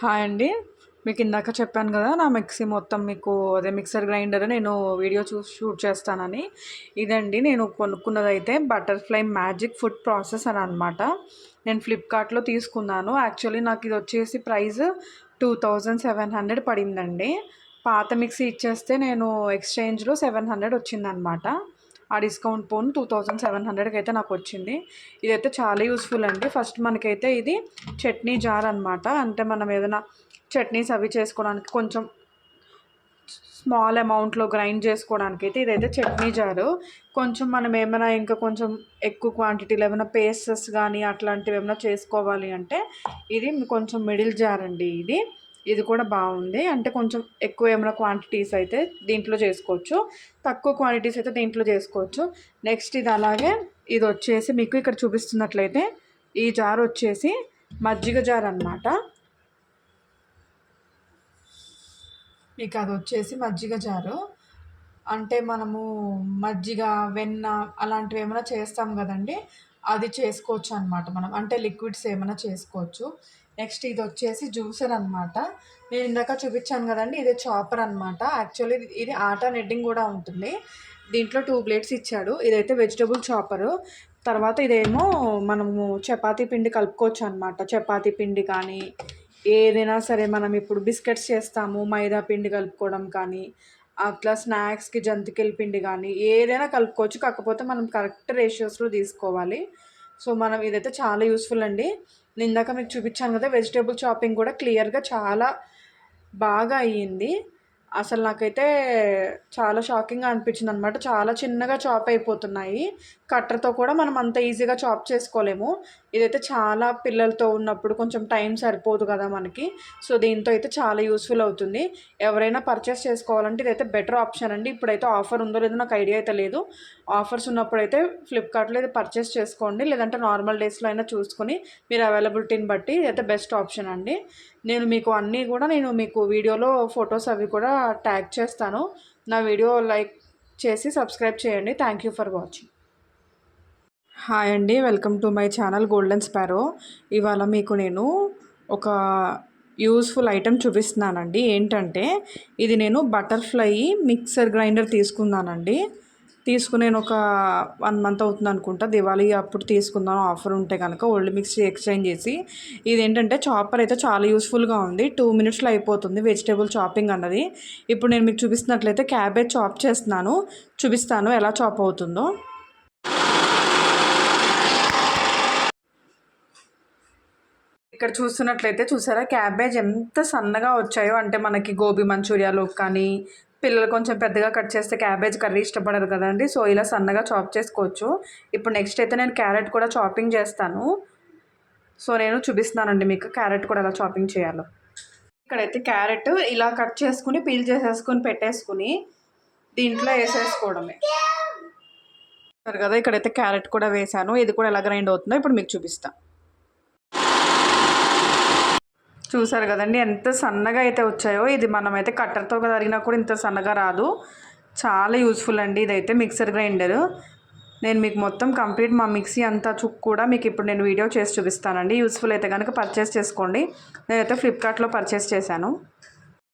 Hi అండి. మీకు ఇందాక చెప్పాను కదా! నా మిక్సీ మొత్తం మీకు అదే మిక్సర్ గ్రైండర్ నేను వీడియో చూసి షూట్ చేస్తానని. ఇదండి నేను కొనుక్కున్నదైతే బటర్‌ఫ్లై మ్యాజిక్ ఫుడ్ ప్రాసెసర్ అనమాట. నేను ఫ్లిప్‌కార్ట్‌లో తీసుకున్నాను. యాక్చువల్లీ నాకు ఇది వచ్చేసి ప్రైస్ 2700 పడిందండి. పాత మిక్సీ ఇచ్చేస్తే నేను ఎక్స్‌చేంజ్‌లో 700 వచ్చిందనమాట. ఆ డిస్కౌంట్ పోను 2700కి అయితే నాకొచ్చింది. ఇదైతే చాలా యూజ్‌ఫుల్ అండి. ఫస్ట్ మనకైతే ఇది చట్నీ జార్ అనమాట. అంటే మనం ఏదైనా చట్నీస్ అవి చేసుకోవడానికి కొంచెం స్మాల్ అమౌంట్‌లో గ్రైండ్ చేసుకోవడానికైతే ఇదైతే చట్నీ జారు. కొంచెం మనం ఏమైనా ఇంకా కొంచెం ఎక్కువ క్వాంటిటీలో ఏమైనా పేస్టెస్ గానీ అట్లాంటివి ఏమైనా చేసుకోవాలి అంటే ఇది కొంచెం మిడిల్ జార్ అండి ఇది. ఇది కూడా బాగుంది. అంటే కొంచెం ఎక్కువ ఏమైనా క్వాంటిటీస్ అయితే దీంట్లో చేసుకోవచ్చు. తక్కువ క్వాంటిటీస్ అయితే దీంట్లో చేసుకోవచ్చు. నెక్స్ట్ ఇది అలాగే ఇది వచ్చేసి మీకు ఇక్కడ చూపిస్తున్నట్లయితే ఈ జార్ వచ్చేసి మజ్జిగ జార్ అనమాట. మీకు అది వచ్చేసి మజ్జిగ జారు. అంటే మనము మజ్జిగ, వెన్న అలాంటివి ఏమైనా చేస్తాం కదండీ! అది చేసుకోవచ్చు అనమాట మనం. అంటే లిక్విడ్స్ ఏమైనా చేసుకోవచ్చు. నెక్స్ట్ ఇది వచ్చేసి జ్యూసర్ అనమాట. నేను ఇందాక చూపించాను కదండీ! ఇది చాపర్ అనమాట. యాక్చువల్లీ ఇది ఆటా నెడ్డింగ్ కూడా ఉంటుంది. దీంట్లో 2 బ్లేడ్స్ ఇచ్చాడు. ఇదైతే వెజిటబుల్ చాపరు. తర్వాత ఇదేమో మనము చపాతీ పిండి కలుపుకోవచ్చు అనమాట. చపాతీ పిండి కానీ ఏదైనా సరే మనం ఇప్పుడు బిస్కెట్స్ చేస్తాము మైదా పిండి కలుపుకోవడం కానీ అట్లా స్నాక్స్కి జంతికల పిండి కానీ ఏదైనా కలుపుకోవచ్చు. కాకపోతే మనం కరెక్ట్ రేషియోస్లో తీసుకోవాలి. సో మనం ఇదైతే చాలా యూస్ఫుల్ అండి. నేను ఇందాక మీకు చూపించాను కదా వెజిటేబుల్ చాపింగ్ కూడా క్లియర్గా చాలా బాగా అయ్యింది. అసలు నాకైతే చాలా షాకింగ్‌గా అనిపించిందనమాట. చాలా చిన్నగా చాప్ అయిపోతున్నాయి. కట్టర్‌తో కూడా మనం అంత ఈజీగా చాప్ చేసుకోలేము. ఇదైతే చాలా పిల్లలతో ఉన్నప్పుడు కొంచెం టైం సరిపోదు కదా మనకి. సో దీంతో అయితే చాలా యూస్‌ఫుల్ అవుతుంది. ఎవరైనా పర్చేస్ చేసుకోవాలంటే ఇదైతే బెటర్ ఆప్షన్ అండి. ఇప్పుడైతే ఆఫర్ ఉందో లేదో నాకు ఐడియా అయితే లేదు. ఆఫర్స్ ఉన్నప్పుడైతే ఫ్లిప్‌కార్ట్‌లో ఇది పర్చేస్ చేసుకోండి. లేదంటే నార్మల్ డేస్‌లో అయినా చూసుకొని మీరు అవైలబిలిటీని బట్టి ఇదైతే బెస్ట్ ఆప్షన్ అండి. నేను మీకు అన్నీ కూడా నేను మీకు వీడియోలో ఫొటోస్ అవి కూడా ట్యాగ్ చేస్తాను. నా వీడియో లైక్ చేసి సబ్స్క్రైబ్ చేయండి. Thank you for watching. Hi అండి. Welcome to my channel Golden Sparrow. ఇవాళ మీకు నేను ఒక యూస్ఫుల్ ఐటెం చూపిస్తున్నానండి. ఏంటంటే ఇది నేను బటర్‌ఫ్లై మిక్సర్ గ్రైండర్ తీసుకున్నానండి. నేను ఒక 1 మంత్ అవుతుంది అనుకుంటా. దివాళీ అప్పుడు తీసుకున్నాను ఆఫర్ ఉంటే కనుక ఓల్డ్ మిక్సీ ఎక్స్చేంజ్ చేసి. ఇదేంటంటే చాపర్ అయితే చాలా యూస్ఫుల్గా ఉంది. 2 మినిట్స్లో అయిపోతుంది వెజిటేబుల్ చాపింగ్ అన్నది. ఇప్పుడు నేను మీకు చూపిస్తున్నట్లయితే క్యాబేజ్ చాప్ చేస్తున్నాను. చూపిస్తాను ఎలా చాప్ అవుతుందో. ఇక్కడ చూస్తున్నట్లయితే చూసారా క్యాబేజ్ ఎంత సన్నగా వచ్చాయో. అంటే మనకి గోబీ మంచూరియాలో కానీ పిల్లలు కొంచెం పెద్దగా కట్ చేస్తే క్యాబేజ్ కర్రీ ఇష్టపడరు కదండి. సో ఇలా సన్నగా చాప్ చేసుకోవచ్చు. ఇప్పుడు నెక్స్ట్ అయితే నేను క్యారెట్ కూడా చాపింగ్ చేస్తాను. సో నేను చూపిస్తున్నానండి మీకు క్యారెట్ కూడా ఎలా చాపింగ్ చేయాలో. ఇక్కడైతే క్యారెట్ ఇలా కట్ చేసుకుని పీల్ చేసేసుకుని పెట్టేసుకుని దీంట్లో వేసేసుకోవడమే సరే కదా. ఇక్కడైతే క్యారెట్ కూడా వేసాను. ఇది కూడా ఎలా గ్రైండ్ అవుతుందో ఇప్పుడు మీకు చూపిస్తాను. చూసారు కదండి ఎంత సన్నగా అయితే వచ్చాయో. ఇది మనమైతే కట్టర్తో తరిగినా కూడా ఇంత సన్నగా రాదు. చాలా యూస్ఫుల్ అండి ఇదైతే మిక్సర్ గ్రైండరు. నేను మీకు మొత్తం కంప్లీట్ మా మిక్సీ అంతా కూడా మీకు ఇప్పుడు నేను వీడియో చేసి చూపిస్తానండి. యూస్ఫుల్ అయితే కనుక పర్చేస్ చేసుకోండి. నేనైతే ఫ్లిప్కార్ట్లో పర్చేస్ చేశాను.